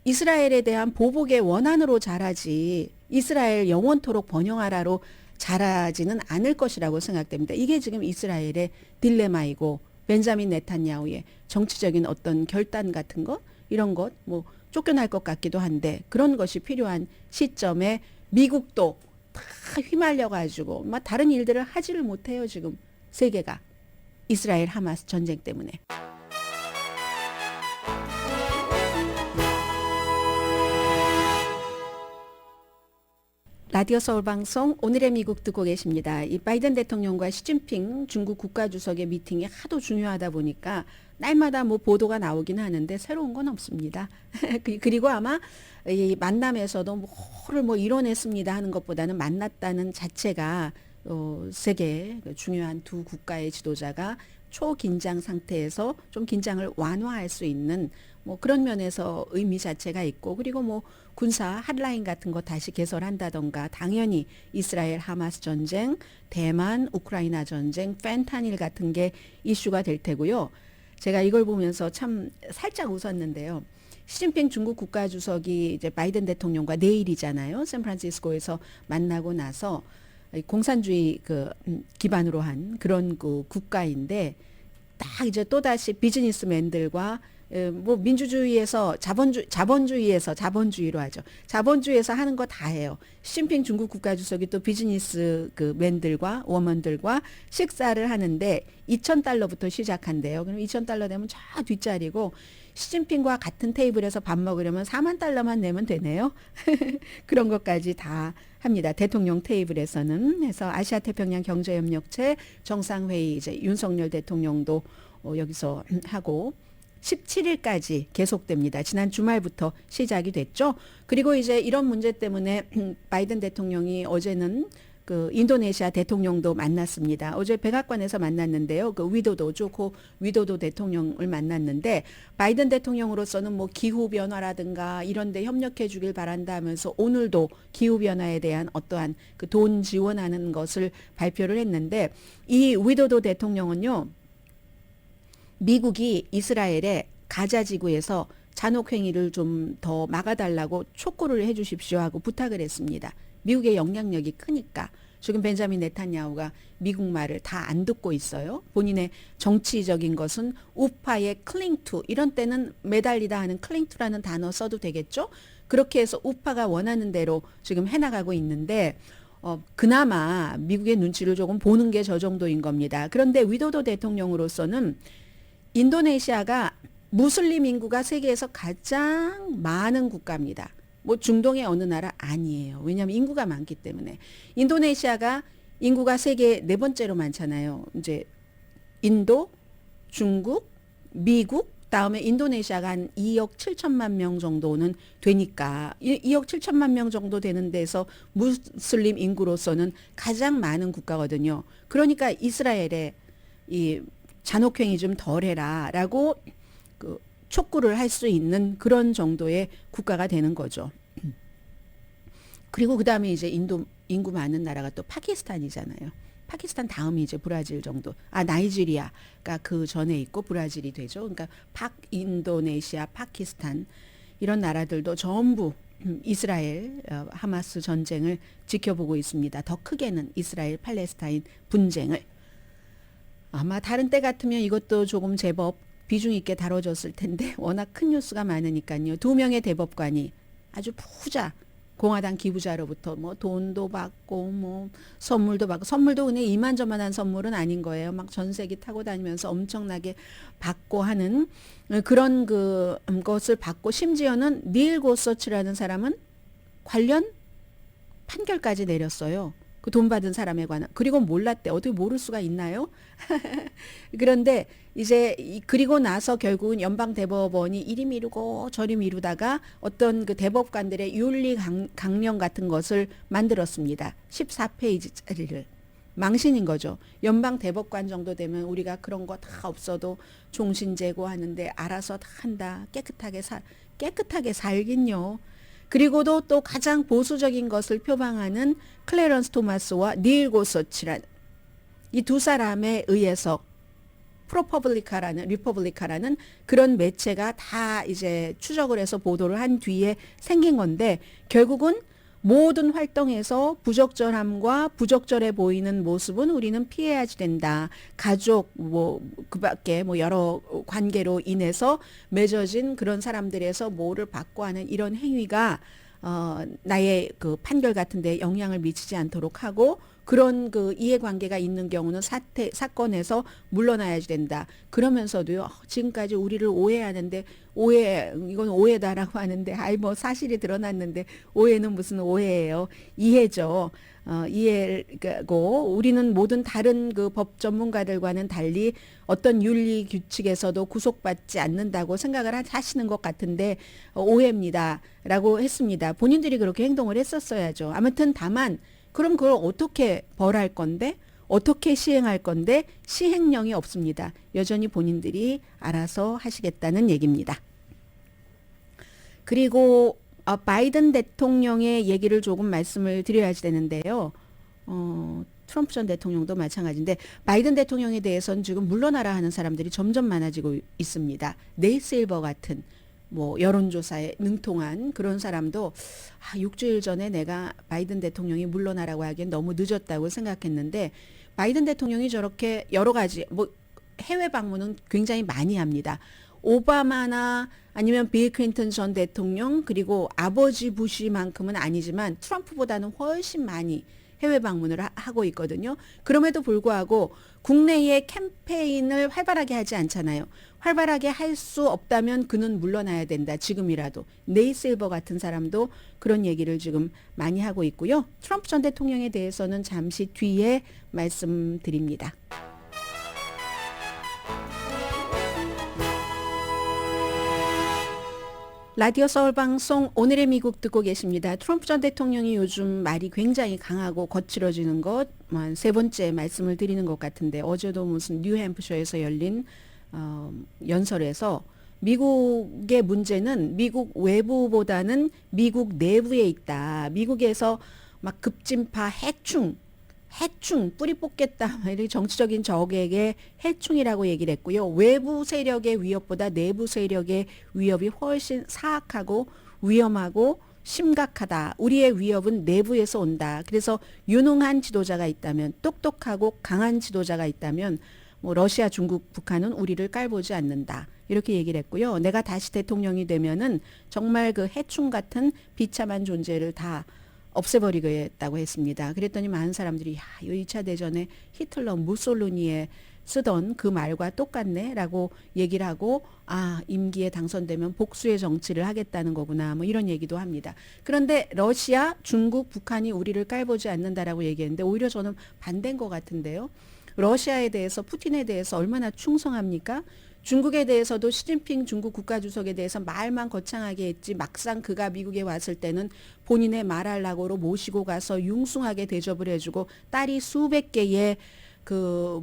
이스라엘에 대한 보복의 원한으로 자라지 이스라엘 영원토록 번영하라로 자라지는 않을 것이라고 생각됩니다. 이게 지금 이스라엘의 딜레마이고 벤자민 네탄야후의 정치적인 어떤 결단 같은 것 이런 것 뭐 쫓겨날 것 같기도 한데 그런 것이 필요한 시점에 미국도 다 휘말려가지고 막 다른 일들을 하지를 못해요. 지금 세계가 이스라엘 하마스 전쟁 때문에. 라디오 서울 방송 오늘의 미국 듣고 계십니다. 이 바이든 대통령과 시진핑 중국 국가주석의 미팅이 하도 중요하다 보니까 날마다 뭐 보도가 나오긴 하는데 새로운 건 없습니다. 그리고 아마 이 만남에서도 뭐를 뭐 이뤄냈습니다 하는 것보다는 만났다는 자체가 세계 중요한 두 국가의 지도자가 초긴장 상태에서 좀 긴장을 완화할 수 있는 뭐 그런 면에서 의미 자체가 있고, 그리고 뭐 군사 핫라인 같은 거 다시 개설한다던가, 당연히 이스라엘 하마스 전쟁, 대만 우크라이나 전쟁, 펜타닐 같은 게 이슈가 될 테고요. 제가 이걸 보면서 참 살짝 웃었는데요. 시진핑 중국 국가주석이 이제 바이든 대통령과 내일이잖아요. 샌프란시스코에서 만나고 나서 공산주의 기반으로 한 그런 그 국가인데, 딱 이제 또다시 비즈니스맨들과 뭐 민주주의에서 자본주의로 하죠. 자본주의에서 하는 거 다 해요. 시진핑 중국 국가주석이 또 비즈니스 맨들과 워먼들과 식사를 하는데 $2,000부터 시작한대요. 그럼 $2,000 되면 저 뒷자리고, 시진핑과 같은 테이블에서 밥 먹으려면 $40,000만 내면 되네요. 그런 것까지 다 합니다. 대통령 테이블에서는. 해서 아시아 태평양 경제협력체 정상회의 이제 윤석열 대통령도 여기서 하고 17일까지 계속됩니다. 지난 주말부터 시작이 됐죠. 그리고 이제 이런 문제 때문에 바이든 대통령이 어제는 그 인도네시아 대통령도 만났습니다. 어제 백악관에서 만났는데요. 그 조코 위도도 대통령을 만났는데, 바이든 대통령으로서는 뭐 기후 변화라든가 이런 데 협력해 주길 바란다 하면서 오늘도 기후 변화에 대한 어떠한 그 돈 지원하는 것을 발표를 했는데, 이 위도도 대통령은요, 미국이 이스라엘의 가자 지구에서 잔혹행위를 좀 더 막아달라고 촉구를 해 주십시오 하고 부탁을 했습니다. 미국의 영향력이 크니까. 지금 벤자민 네탄야후가 미국 말을 다 안 듣고 있어요. 본인의 정치적인 것은 우파의 클링투, 이런 때는 매달리다 하는 클링투라는 단어 써도 되겠죠. 그렇게 해서 우파가 원하는 대로 지금 해나가고 있는데, 그나마 미국의 눈치를 조금 보는 게 저 정도인 겁니다. 그런데 위도도 대통령으로서는 인도네시아가 무슬림 인구가 세계에서 가장 많은 국가입니다. 뭐 중동의 어느 나라 아니에요. 왜냐하면 인구가 많기 때문에. 인도네시아가 인구가 세계 네 번째로 많잖아요. 이제 인도, 중국, 미국, 다음에 인도네시아가 한 2억 7천만 명 정도는 되니까 2억 7천만 명 정도 되는 데서 무슬림 인구로서는 가장 많은 국가거든요. 그러니까 이스라엘에 이 잔혹행위 좀 덜해라라고 그 촉구를 할 수 있는 그런 정도의 국가가 되는 거죠. 그리고 그 다음에 이제 인구 많은 나라가 또 파키스탄이잖아요. 파키스탄 다음이 이제 브라질 정도. 나이지리아가 그 전에 있고 브라질이 되죠. 그러니까 인도네시아, 파키스탄 이런 나라들도 전부 이스라엘 하마스 전쟁을 지켜보고 있습니다. 더 크게는 이스라엘 팔레스타인 분쟁을. 아마 다른 때 같으면 이것도 조금 제법 비중 있게 다뤄졌을 텐데 워낙 큰 뉴스가 많으니까요. 2명의 대법관이 아주 부자 공화당 기부자로부터 뭐 돈도 받고 뭐 선물도 받고, 선물도 그냥 이만저만한 선물은 아닌 거예요. 막 전세기 타고 다니면서 엄청나게 받고 하는 그런 것을 받고, 심지어는 닐 고서치라는 사람은 관련 판결까지 내렸어요. 그 돈 받은 사람에 관한. 그리고 몰랐대. 어떻게 모를 수가 있나요? 그런데 이제 그리고 나서 결국은 연방 대법원이 이리 미루고 저리 미루다가 어떤 그 대법관들의 윤리 강령 같은 것을 만들었습니다. 14페이지짜리를. 망신인 거죠. 연방 대법관 정도 되면 우리가 그런 거 다 없어도 종신제고 하는데 알아서 다 한다. 깨끗하게 살긴요. 그리고도 또 가장 보수적인 것을 표방하는 클래런스 토마스와 닐 고서치란 이 두 사람에 의해서 리퍼블리카라는 그런 매체가 다 이제 추적을 해서 보도를 한 뒤에 생긴 건데, 결국은 모든 활동에서 부적절함과 부적절해 보이는 모습은 우리는 피해야지 된다. 가족 그 밖에 여러 관계로 인해서 맺어진 그런 사람들에서 뭐를 받고 하는 이런 행위가 나의 그 판결 같은 데 영향을 미치지 않도록 하고, 그런 그 이해관계가 있는 경우는 사건에서 물러나야지 된다. 그러면서도요, 지금까지 우리를 오해하는데, 이건 오해다라고 하는데, 뭐 사실이 드러났는데, 오해는 무슨 오해예요? 이해죠. 이해고, 우리는 모든 다른 그 법 전문가들과는 달리 어떤 윤리 규칙에서도 구속받지 않는다고 생각을 하시는 것 같은데, 오해입니다. 라고 했습니다. 본인들이 그렇게 행동을 했었어야죠. 아무튼 다만, 그럼 그걸 어떻게 벌할 건데, 어떻게 시행할 건데, 시행령이 없습니다. 여전히 본인들이 알아서 하시겠다는 얘기입니다. 그리고 바이든 대통령의 얘기를 조금 말씀을 드려야 되는데요. 트럼프 전 대통령도 마찬가지인데, 바이든 대통령에 대해서는 지금 물러나라 하는 사람들이 점점 많아지고 있습니다. 네이 실버 같은 뭐 여론조사에 능통한 그런 사람도 6주일 전에 내가 바이든 대통령이 물러나라고 하기엔 너무 늦었다고 생각했는데, 바이든 대통령이 저렇게 여러 가지 뭐 해외 방문은 굉장히 많이 합니다. 오바마나 아니면 빌 클린턴 전 대통령, 그리고 아버지 부시만큼은 아니지만 트럼프보다는 훨씬 많이 해외 방문을 하고 있거든요. 그럼에도 불구하고 국내의 캠페인을 활발하게 하지 않잖아요. 활발하게 할 수 없다면 그는 물러나야 된다. 지금이라도. 네이 실버 같은 사람도 그런 얘기를 지금 많이 하고 있고요. 트럼프 전 대통령에 대해서는 잠시 뒤에 말씀드립니다. 라디오 서울 방송 오늘의 미국 듣고 계십니다. 트럼프 전 대통령이 요즘 말이 굉장히 강하고 거칠어지는 것 한 세 번째 말씀을 드리는 것 같은데, 어제도 무슨 뉴햄프셔에서 열린 연설에서 미국의 문제는 미국 외부보다는 미국 내부에 있다. 미국에서 막 급진파 해충 뿌리 뽑겠다. 이렇게 정치적인 적에게 해충이라고 얘기를 했고요. 외부 세력의 위협보다 내부 세력의 위협이 훨씬 사악하고 위험하고 심각하다. 우리의 위협은 내부에서 온다. 그래서 유능한 지도자가 있다면, 똑똑하고 강한 지도자가 있다면 뭐 러시아, 중국, 북한은 우리를 깔보지 않는다. 이렇게 얘기를 했고요. 내가 다시 대통령이 되면은 정말 그 해충 같은 비참한 존재를 다 없애버리겠다고 했습니다. 그랬더니 많은 사람들이 2차 대전에 히틀러, 무솔리니에 쓰던 그 말과 똑같네 라고 얘기를 하고, 임기에 당선되면 복수의 정치를 하겠다는 거구나, 뭐 이런 얘기도 합니다. 그런데 러시아, 중국, 북한이 우리를 깔보지 않는다라고 얘기했는데, 오히려 저는 반대인 것 같은데요. 러시아에 대해서, 푸틴에 대해서 얼마나 충성합니까? 중국에 대해서도 시진핑 중국 국가주석에 대해서 말만 거창하게 했지, 막상 그가 미국에 왔을 때는 본인의 말할라고로 모시고 가서 융숭하게 대접을 해주고, 딸이 수백 개의 그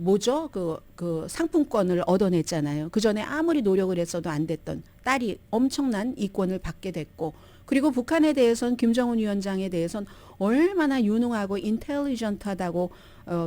상품권을 얻어냈잖아요. 그 전에 아무리 노력을 했어도 안 됐던 딸이 엄청난 이권을 받게 됐고, 그리고 북한에 대해서는, 김정은 위원장에 대해서는 얼마나 유능하고 인텔리전트하다고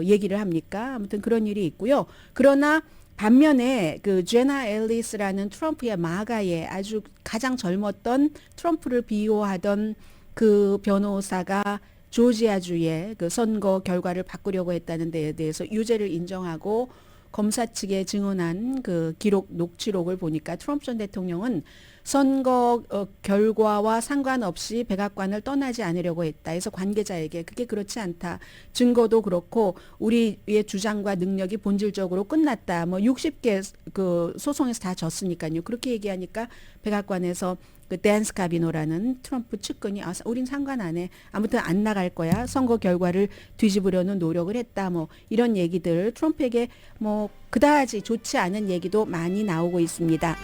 얘기를 합니까? 아무튼 그런 일이 있고요. 그러나 반면에 그 제나 앨리스라는 트럼프의 마가의 아주 가장 젊었던, 트럼프를 비호하던 그 변호사가 조지아주의 그 선거 결과를 바꾸려고 했다는 데에 대해서 유죄를 인정하고 검사 측에 증언한 그 녹취록을 보니까 트럼프 전 대통령은 선거 결과와 상관없이 백악관을 떠나지 않으려고 했다. 그래서 관계자에게 그게 그렇지 않다. 증거도 그렇고 우리의 주장과 능력이 본질적으로 끝났다. 뭐 60개 그 소송에서 다 졌으니까요. 그렇게 얘기하니까 백악관에서 그 댄 스카비노라는 트럼프 측근이 우린 상관 안 해. 아무튼 안 나갈 거야. 선거 결과를 뒤집으려는 노력을 했다. 뭐 이런 얘기들, 트럼프에게 뭐 그다지 좋지 않은 얘기도 많이 나오고 있습니다.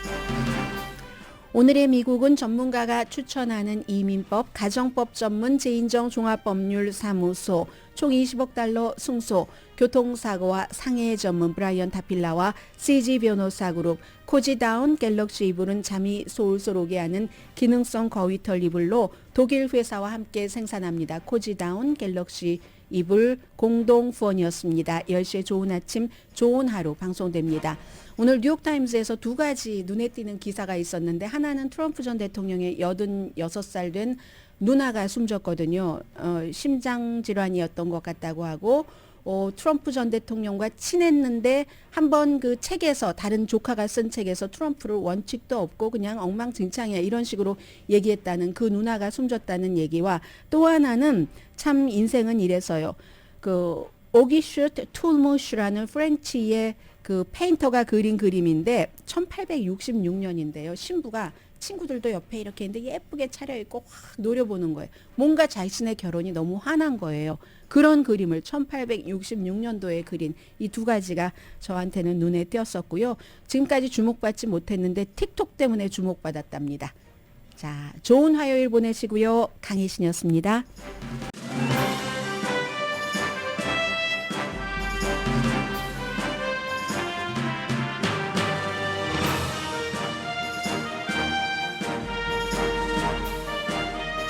오늘의 미국은 전문가가 추천하는 이민법, 가정법 전문 제인정 종합법률사무소, 총 20억 달러 승소, 교통사고와 상해 전문 브라이언 타필라와 CG 변호사 그룹, 코지다운 갤럭시 이불은 잠이 솔솔 오게 하는 기능성 거위털 이불로 독일 회사와 함께 생산합니다. 코지다운 갤럭시 이불 공동 후원이었습니다. 10시에 좋은 아침, 좋은 하루 방송됩니다. 오늘 뉴욕타임즈에서 두 가지 눈에 띄는 기사가 있었는데, 하나는 트럼프 전 대통령의 86살 된 누나가 숨졌거든요. 심장질환이었던 것 같다고 하고, 트럼프 전 대통령과 친했는데 한번 그 책에서, 다른 조카가 쓴 책에서 트럼프를 원칙도 없고 그냥 엉망진창이야 이런 식으로 얘기했다는 그 누나가 숨졌다는 얘기와, 또 하나는 참 인생은 이래서요. 그 오기슈트 툴무슈라는 프렌치의 그 페인터가 그린 그림인데 1866년인데요. 신부가 친구들도 옆에 이렇게 있는데 예쁘게 차려입고 확 노려보는 거예요. 뭔가 자신의 결혼이 너무 화난 거예요. 그런 그림을 1866년도에 그린 이 두 가지가 저한테는 눈에 띄었었고요. 지금까지 주목받지 못했는데 틱톡 때문에 주목받았답니다. 자, 좋은 화요일 보내시고요. 강혜신이었습니다.